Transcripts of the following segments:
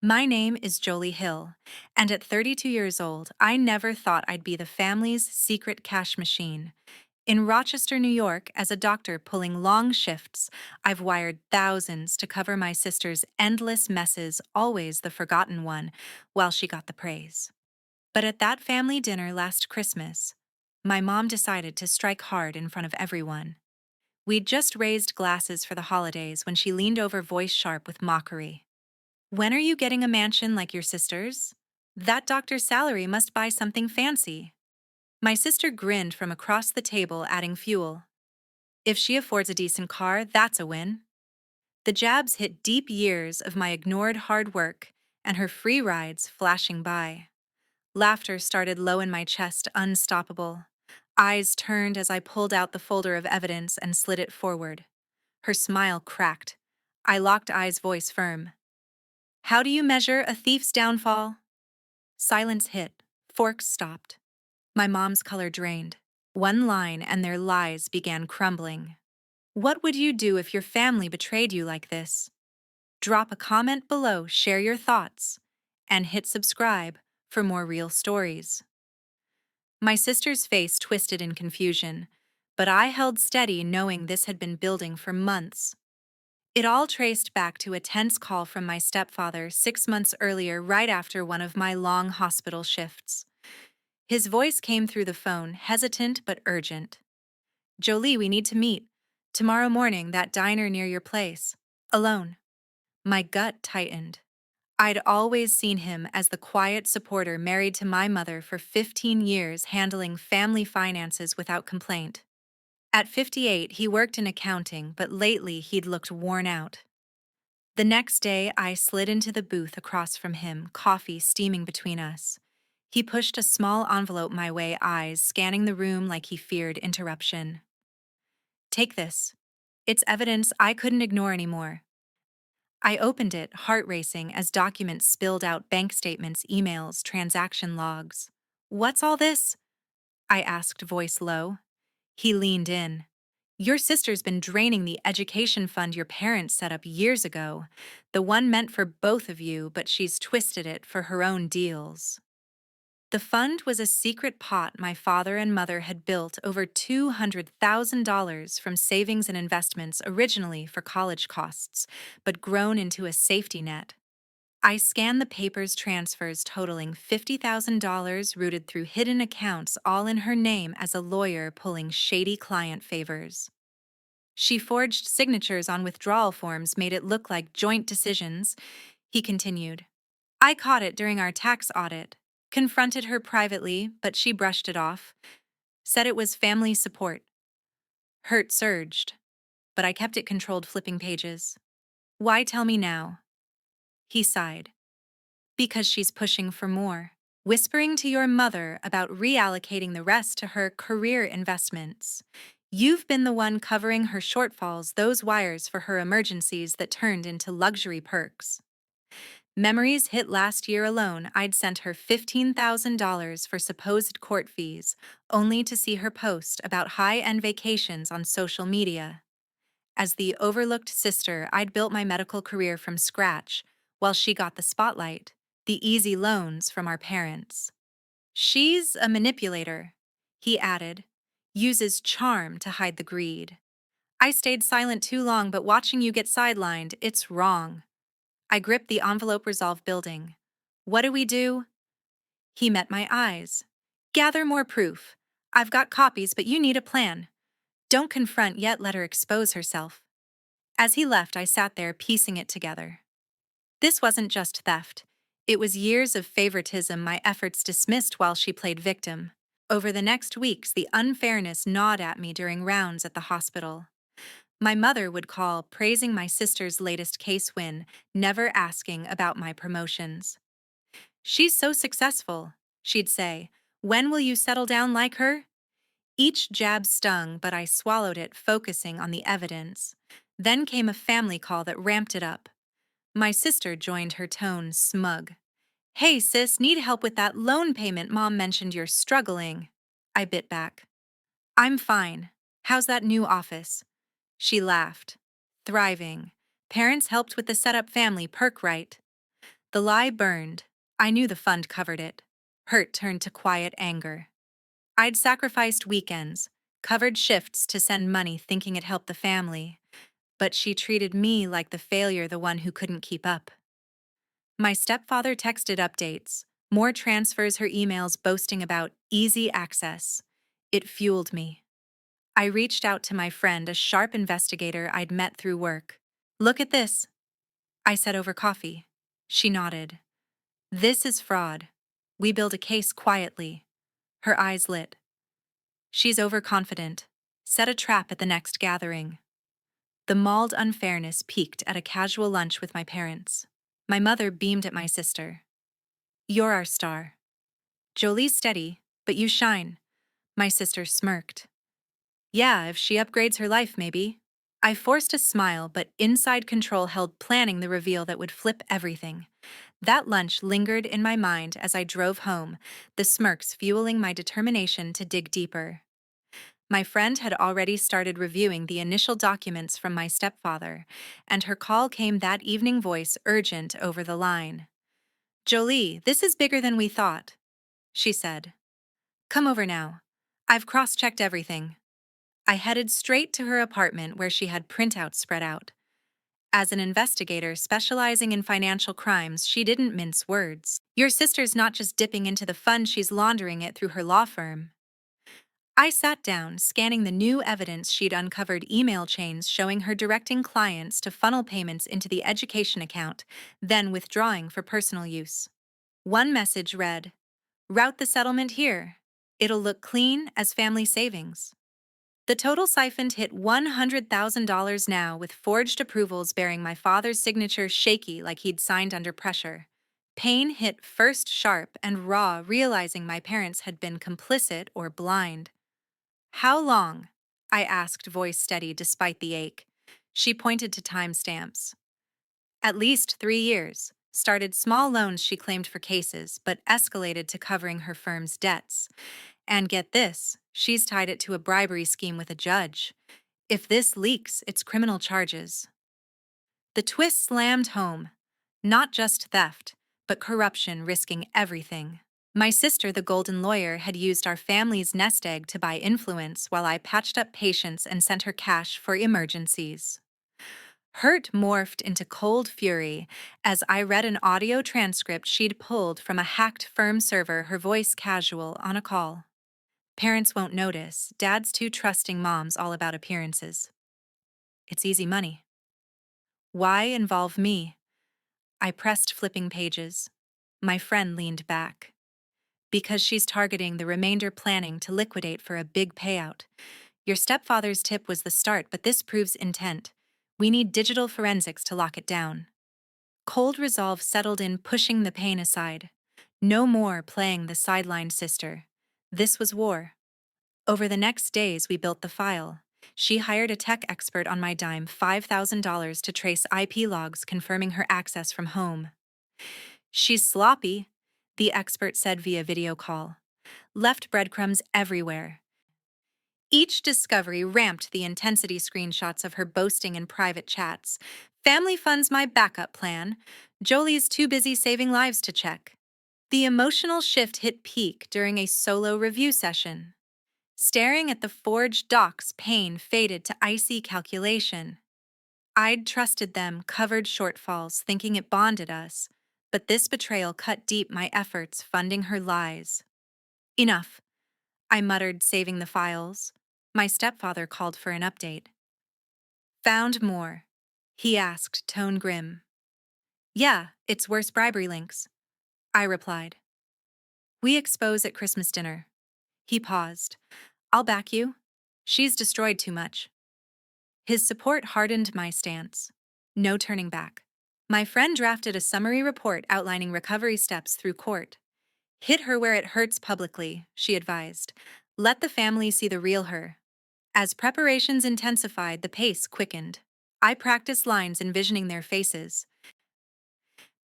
My name is Jolie Hill, and at 32 years old, I never thought I'd be the family's secret cash machine. In Rochester, New York, as a doctor pulling long shifts, I've wired thousands to cover my sister's endless messes, always the forgotten one, while she got the praise. But at that family dinner last Christmas, my mom decided to strike hard in front of everyone. We'd just raised glasses for the holidays when she leaned over, voice sharp with mockery. When are you getting a mansion like your sister's? That doctor's salary must buy something fancy. My sister grinned from across the table, adding fuel. If she affords a decent car, that's a win. The jabs hit deep, years of my ignored hard work and her free rides flashing by. Laughter started low in my chest, unstoppable. Eyes turned as I pulled out the folder of evidence and slid it forward. Her smile cracked. I locked eyes, voice firm. How do you measure a thief's downfall? Silence hit. Forks stopped. My mom's color drained. One line and their lies began crumbling. What would you do if your family betrayed you like this? Drop a comment below, share your thoughts, and hit subscribe for more real stories. My sister's face twisted in confusion, but I held steady, knowing this had been building for months. It all traced back to a tense call from my stepfather 6 months earlier, right after one of my long hospital shifts. His voice came through the phone, hesitant but urgent. Jolie, we need to meet. Tomorrow morning, that diner near your place. Alone. My gut tightened. I'd always seen him as the quiet supporter married to my mother for 15 years, handling family finances without complaint. At 58, he worked in accounting, but lately he'd looked worn out. The next day, I slid into the booth across from him, coffee steaming between us. He pushed a small envelope my way, eyes scanning the room like he feared interruption. Take this. It's evidence I couldn't ignore anymore. I opened it, heart racing, as documents spilled out: bank statements, emails, transaction logs. What's all this? I asked, voice low. He leaned in. Your sister's been draining the education fund your parents set up years ago, the one meant for both of you, but she's twisted it for her own deals. The fund was a secret pot my father and mother had built over $200,000 from savings and investments, originally for college costs, but grown into a safety net. I scanned the papers, transfers totaling $50,000 routed through hidden accounts, all in her name as a lawyer pulling shady client favors. She forged signatures on withdrawal forms, made it look like joint decisions. He continued. I caught it during our tax audit. Confronted her privately, but she brushed it off. Said it was family support. Hurt surged, but I kept it controlled, flipping pages. Why tell me now? He sighed. Because she's pushing for more. Whispering to your mother about reallocating the rest to her career investments. You've been the one covering her shortfalls, those wires for her emergencies that turned into luxury perks. Memories hit. Last year alone, I'd sent her $15,000 for supposed court fees, only to see her post about high-end vacations on social media. As the overlooked sister, I'd built my medical career from scratch, while she got the spotlight, the easy loans from our parents. She's a manipulator, he added, uses charm to hide the greed. I stayed silent too long, but watching you get sidelined, it's wrong. I gripped the envelope, resolve building. What do we do? He met my eyes. Gather more proof. I've got copies, but you need a plan. Don't confront yet, let her expose herself. As he left, I sat there piecing it together. This wasn't just theft. It was years of favoritism my efforts dismissed while she played victim. Over the next weeks, the unfairness gnawed at me during rounds at the hospital. My mother would call, praising my sister's latest case win, never asking about my promotions. She's so successful, she'd say. When will you settle down like her? Each jab stung, but I swallowed it, focusing on the evidence. Then came a family call that ramped it up. My sister joined, her tone smug. Hey sis, need help with that loan payment? Mom mentioned you're struggling. I bit back. I'm fine. How's that new office? She laughed. Thriving. Parents helped with the setup, family perk, right? The lie burned. I knew the fund covered it. Hurt turned to quiet anger. I'd sacrificed weekends, covered shifts to send money thinking it helped the family, but she treated me like the failure, the one who couldn't keep up. My stepfather texted updates, more transfers, her emails boasting about easy access. It fueled me. I reached out to my friend, a sharp investigator I'd met through work. Look at this, I said over coffee. She nodded. This is fraud. We build a case quietly. Her eyes lit. She's overconfident. Set a trap at the next gathering. The mauled unfairness peaked at a casual lunch with my parents. My mother beamed at my sister. You're our star. Jolie's steady, but you shine. My sister smirked. Yeah, if she upgrades her life, maybe. I forced a smile, but inside control held planning the reveal that would flip everything. That lunch lingered in my mind as I drove home, the smirks fueling my determination to dig deeper. My friend had already started reviewing the initial documents from my stepfather, and her call came that evening, voice urgent over the line. Jolie, this is bigger than we thought, she said. Come over now. I've cross-checked everything. I headed straight to her apartment where she had printouts spread out. As an investigator specializing in financial crimes, she didn't mince words. Your sister's not just dipping into the fund, she's laundering it through her law firm. I sat down, scanning the new evidence she'd uncovered, email chains showing her directing clients to funnel payments into the education account, then withdrawing for personal use. One message read, route the settlement here. It'll look clean as family savings. The total siphoned hit $100,000 now, with forged approvals bearing my father's signature, shaky like he'd signed under pressure. Pain hit first sharp and raw, realizing my parents had been complicit or blind. How long? I asked, voice steady despite the ache. She pointed to timestamps. At least 3 years. Started small loans she claimed for cases, but escalated to covering her firm's debts. And get this, she's tied it to a bribery scheme with a judge. If this leaks, it's criminal charges. The twist slammed home. Not just theft, but corruption, risking everything. My sister, the golden lawyer, had used our family's nest egg to buy influence while I patched up patients and sent her cash for emergencies. Hurt morphed into cold fury as I read an audio transcript she'd pulled from a hacked firm server, her voice casual on a call. Parents won't notice. Dad's too trusting, mom's all about appearances. It's easy money. Why involve me? I pressed flipping pages. My friend leaned back. Because she's targeting the remainder, planning to liquidate for a big payout. Your stepfather's tip was the start, but this proves intent. We need digital forensics to lock it down. Cold resolve settled in, pushing the pain aside. No more playing the sidelined sister. This was war. Over the next days, we built the file. She hired a tech expert on my dime, $5,000 to trace IP logs confirming her access from home. She's sloppy, the expert said via video call. Left breadcrumbs everywhere. Each discovery ramped the intensity, screenshots of her boasting in private chats. Family funds my backup plan. Jolie's too busy saving lives to check. The emotional shift hit peak during a solo review session. Staring at the forged docs, pain faded to icy calculation. I'd trusted them, covered shortfalls, thinking it bonded us. But this betrayal cut deep, my efforts funding her lies. Enough, I muttered, saving the files. My stepfather called for an update. Found more? He asked, tone grim. Yeah, it's worse, bribery links, I replied. We expose at Christmas dinner. He paused. I'll back you. She's destroyed too much. His support hardened my stance. No turning back. My friend drafted a summary report outlining recovery steps through court. Hit her where it hurts publicly, she advised. Let the family see the real her. As preparations intensified, the pace quickened. I practiced lines, envisioning their faces.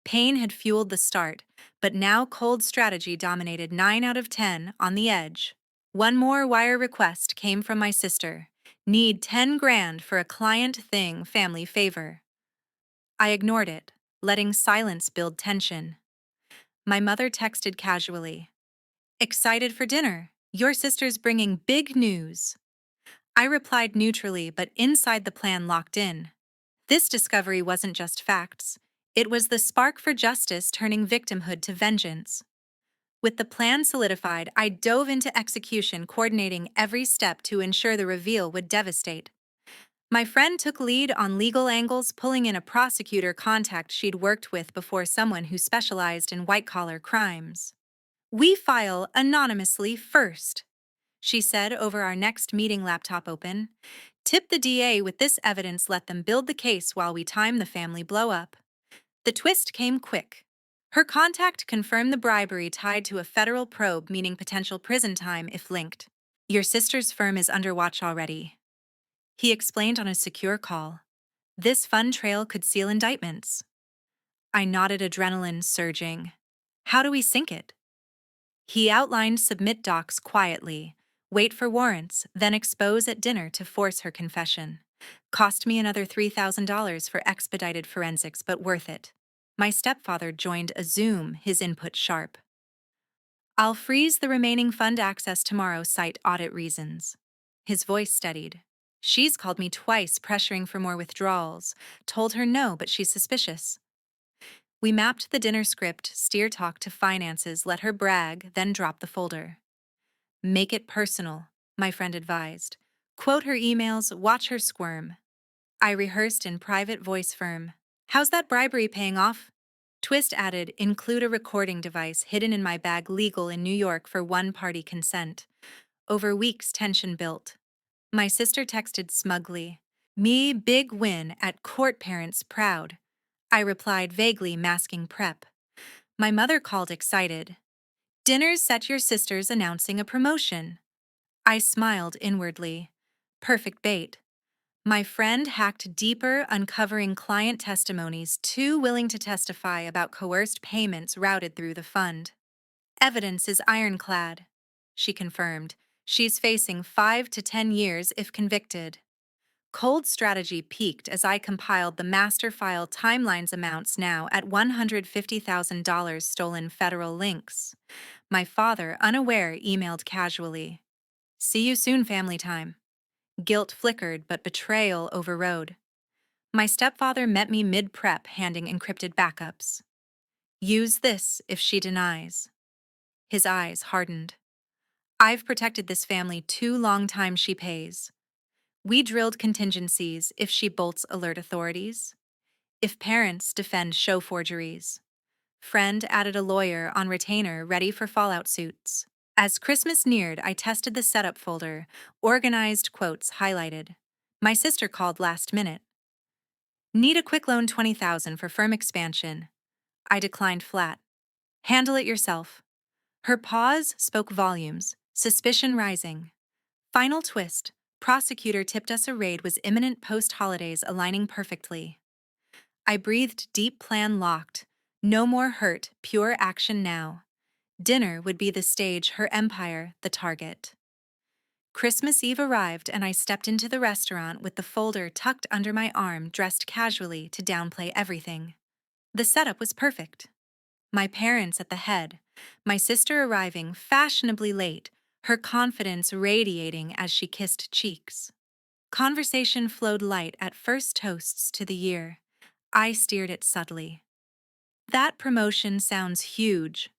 Pain had fueled the start, but now cold strategy dominated. 9 out of 10, on the edge. One more wire request came from my sister. Need 10 grand for a client thing, family favor. I ignored it. letting silence build tension. My mother texted casually, "Excited for dinner? Your sister's bringing big news." I replied neutrally, but inside the plan locked in. This discovery wasn't just facts. It was the spark for justice turning victimhood to vengeance. With the plan solidified, I dove into execution, coordinating every step to ensure the reveal would devastate. My friend took lead on legal angles, pulling in a prosecutor contact she'd worked with before, someone who specialized in white-collar crimes. "We file anonymously first," she said over our next meeting, laptop open. "Tip the DA with this evidence, let them build the case while we time the family blow-up." The twist came quick. Her contact confirmed the bribery tied to a federal probe, meaning potential prison time if linked. "Your sister's firm is under watch already," he explained on a secure call. "This fun trail could seal indictments." I nodded, adrenaline surging. "How do we sink it?" He outlined submit docs quietly, wait for warrants, then expose at dinner to force her confession. Cost me another $3,000 for expedited forensics, but worth it. My stepfather joined a Zoom, his input sharp. "I'll freeze the remaining fund access tomorrow, cite audit reasons." His voice steadied. "She's called me twice, pressuring for more withdrawals. Told her no, but she's suspicious." We mapped the dinner script, steer talk to finances, let her brag, then drop the folder. "Make it personal," my friend advised. "Quote her emails, watch her squirm." I rehearsed in private, voice firm. "How's that bribery paying off?" Twist added, "Include a recording device hidden in my bag, legal in New York for one-party consent." Over weeks, tension built. My sister texted smugly, "Me big win at court, parents proud." I replied vaguely, masking prep. My mother called excited. "Dinner's set, your sister's announcing a promotion." I smiled inwardly. Perfect bait. My friend hacked deeper, uncovering client testimonies too willing to testify about coerced payments routed through the fund. "Evidence is ironclad," she confirmed. "She's facing 5 to 10 years if convicted." Cold strategy peaked as I compiled the master file, timelines, amounts now at $150,000, stolen federal links. My father, unaware, emailed casually, "See you soon, family time." Guilt flickered, but betrayal overrode. My stepfather met me mid-prep, handing encrypted backups. "Use this if she denies." His eyes hardened. "I've protected this family too long, time she pays." We drilled contingencies: if she bolts, alert authorities. If parents defend, show forgeries. Friend added a lawyer on retainer, ready for fallout suits. As Christmas neared, I tested the setup folder, organized, quotes highlighted. My sister called last minute. "Need a quick loan, 20,000 for firm expansion." I declined flat. "Handle it yourself." Her pause spoke volumes, suspicion rising. Final twist: prosecutor tipped us a raid was imminent post-holidays, aligning perfectly. I breathed deep, plan locked. No more hurt, pure action now. Dinner would be the stage, her empire the target. Christmas Eve arrived, and I stepped into the restaurant with the folder tucked under my arm, dressed casually to downplay everything. The setup was perfect. My parents at the head, my sister arriving fashionably late, her confidence radiating as she kissed cheeks. Conversation flowed light, at first toasts to the year. I steered it subtly. "That promotion sounds huge,"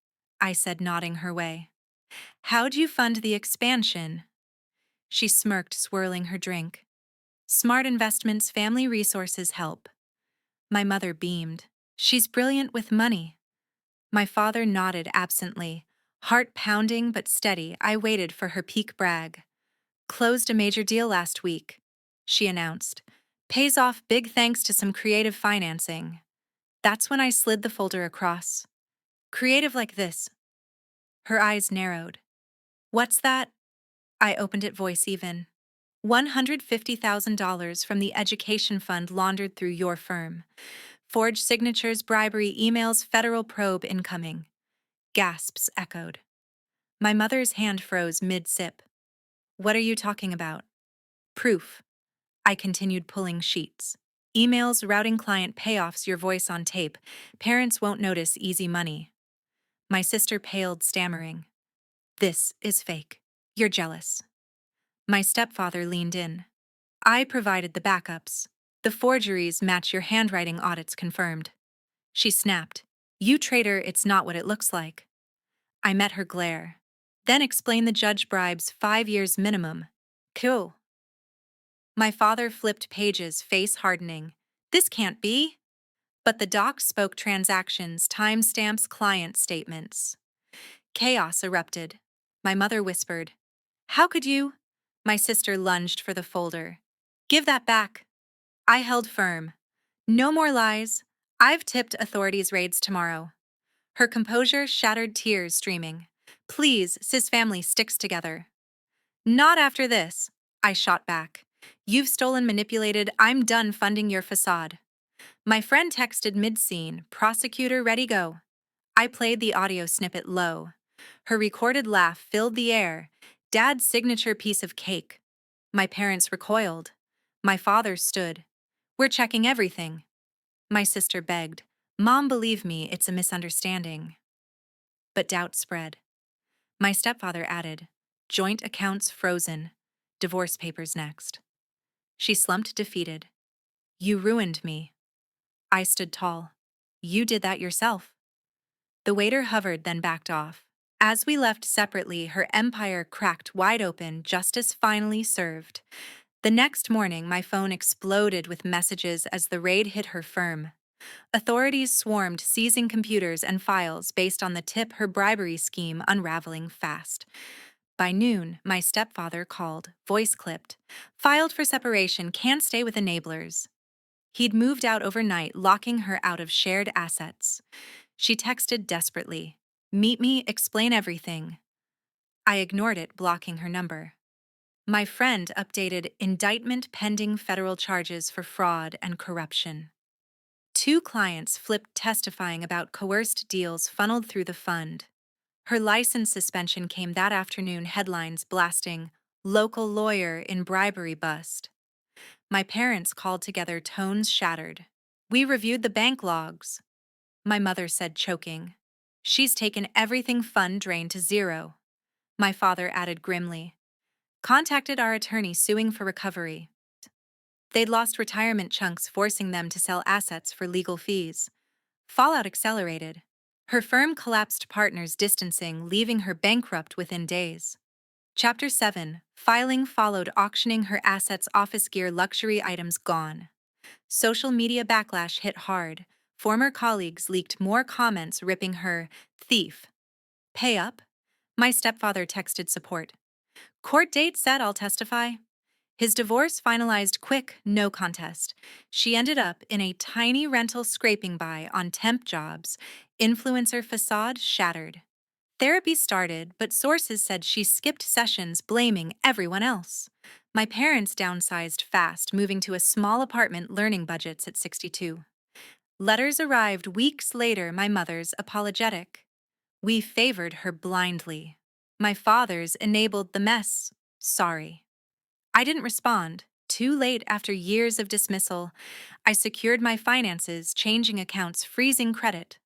I said, nodding her way. "How'd you fund the expansion?" She smirked, swirling her drink. "Smart investments, family resources help." My mother beamed. "She's brilliant with money." My father nodded absently. Heart pounding but steady, I waited for her peak brag. "Closed a major deal last week," she announced. "Pays off big thanks to some creative financing." That's when I slid the folder across. "Creative like this." Her eyes narrowed. "What's that?" I opened it, voice even. $150,000 from the education fund laundered through your firm. Forged signatures, bribery, emails, federal probe incoming." Gasps echoed. My mother's hand froze mid-sip. "What are you talking about?" "Proof." I continued, pulling sheets. Emails routing client payoffs, your voice on tape. Parents won't notice, easy money. My sister paled, stammering. This is fake. You're jealous. My stepfather leaned in. I provided the backups. The forgeries match your handwriting, audits confirmed. She snapped. You traitor, it's not what it looks like. I met her glare. Then explain the judge bribes 5 years minimum. Cool. My father flipped pages, face hardening. This can't be. But the docs spoke transactions, timestamps, client statements. Chaos erupted. My mother whispered, How could you? My sister lunged for the folder. Give that back. I held firm. No more lies. I've tipped authorities' raids tomorrow. Her composure shattered, tears streaming. Please, sis family sticks together. Not after this, I shot back. You've stolen, manipulated, I'm done funding your facade. My friend texted mid-scene, prosecutor ready go. I played the audio snippet low. Her recorded laugh filled the air. Dad's signature piece of cake. My parents recoiled. My father stood. We're checking everything. My sister begged. Mom, believe me, it's a misunderstanding. But doubt spread. My stepfather added, Joint accounts frozen. Divorce papers next. She slumped, defeated. You ruined me. I stood tall. You did that yourself. The waiter hovered, then backed off. As we left separately, her empire cracked wide open, justice finally served. The next morning, my phone exploded with messages as the raid hit her firm. Authorities swarmed, seizing computers and files based on the tip, her bribery scheme unraveling fast. By noon, my stepfather called, voice clipped, filed for separation, can't stay with enablers. He'd moved out overnight, locking her out of shared assets. She texted desperately, Meet me, explain everything. I ignored it, blocking her number. My friend updated, indictment pending, federal charges for fraud and corruption. 2 clients flipped, testifying about coerced deals funneled through the fund. Her license suspension came that afternoon, headlines blasting, local lawyer in bribery bust. My parents called together, tones shattered. We reviewed the bank logs. My mother said, choking. She's taken everything, fund drained to zero. My father added grimly. Contacted our attorney, suing for recovery. They'd lost retirement chunks, forcing them to sell assets for legal fees. Fallout accelerated. Her firm collapsed, partners distancing, leaving her bankrupt within days. Chapter 7. Filing followed, auctioning her assets, office gear, luxury items gone. Social media backlash hit hard. Former colleagues leaked more comments, ripping her thief. Pay up? My stepfather texted support. Court date set, I'll testify. His divorce finalized quick, no contest. She ended up in a tiny rental, scraping by on temp jobs. Influencer facade shattered. Therapy started, but sources said she skipped sessions, blaming everyone else. My parents downsized fast, moving to a small apartment, learning budgets at 62. Letters arrived weeks later, my mother's apologetic. We favored her blindly. My father's enabled the mess. Sorry. I didn't respond. Too late. After years of dismissal, I secured my finances, changing accounts, freezing credit.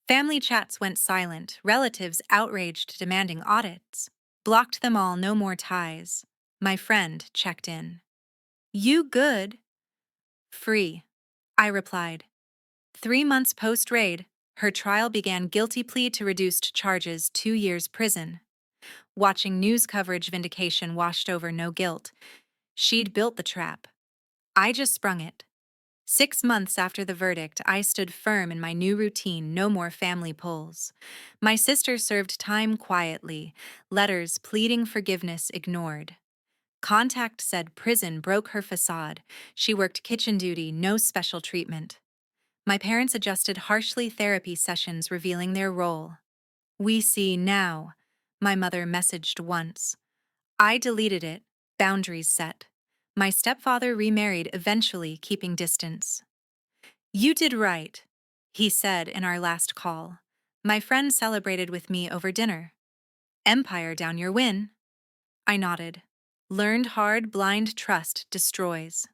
Family chats went silent, relatives outraged, demanding audits. Blocked them all, no more ties. My friend checked in. You good? Free, I replied. 3 months post-raid, her trial began, guilty plea to reduced charges, 2 years prison. Watching news coverage, vindication washed over, no guilt. She'd built the trap. I just sprung it. 6 months after the verdict, I stood firm in my new routine, no more family pulls. My sister served time quietly, letters pleading forgiveness ignored. Contact said prison broke her facade. She worked kitchen duty, no special treatment. My parents adjusted harshly, therapy sessions revealing their role. We see now, my mother messaged once. I deleted it, boundaries set. My stepfather remarried, eventually keeping distance. You did right, he said in our last call. My friend celebrated with me over dinner. Empire down, your win. I nodded. Learned hard, blind trust destroys.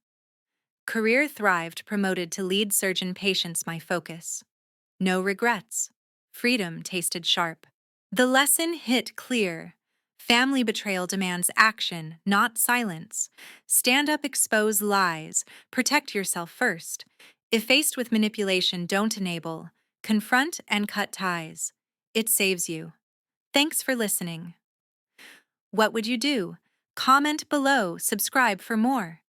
Career thrived, promoted to lead surgeon, patients my focus. No regrets. Freedom tasted sharp. The lesson hit clear. Family betrayal demands action, not silence. Stand up, expose lies, protect yourself first. If faced with manipulation, don't enable. Confront and cut ties. It saves you. Thanks for listening. What would you do? Comment below, subscribe for more.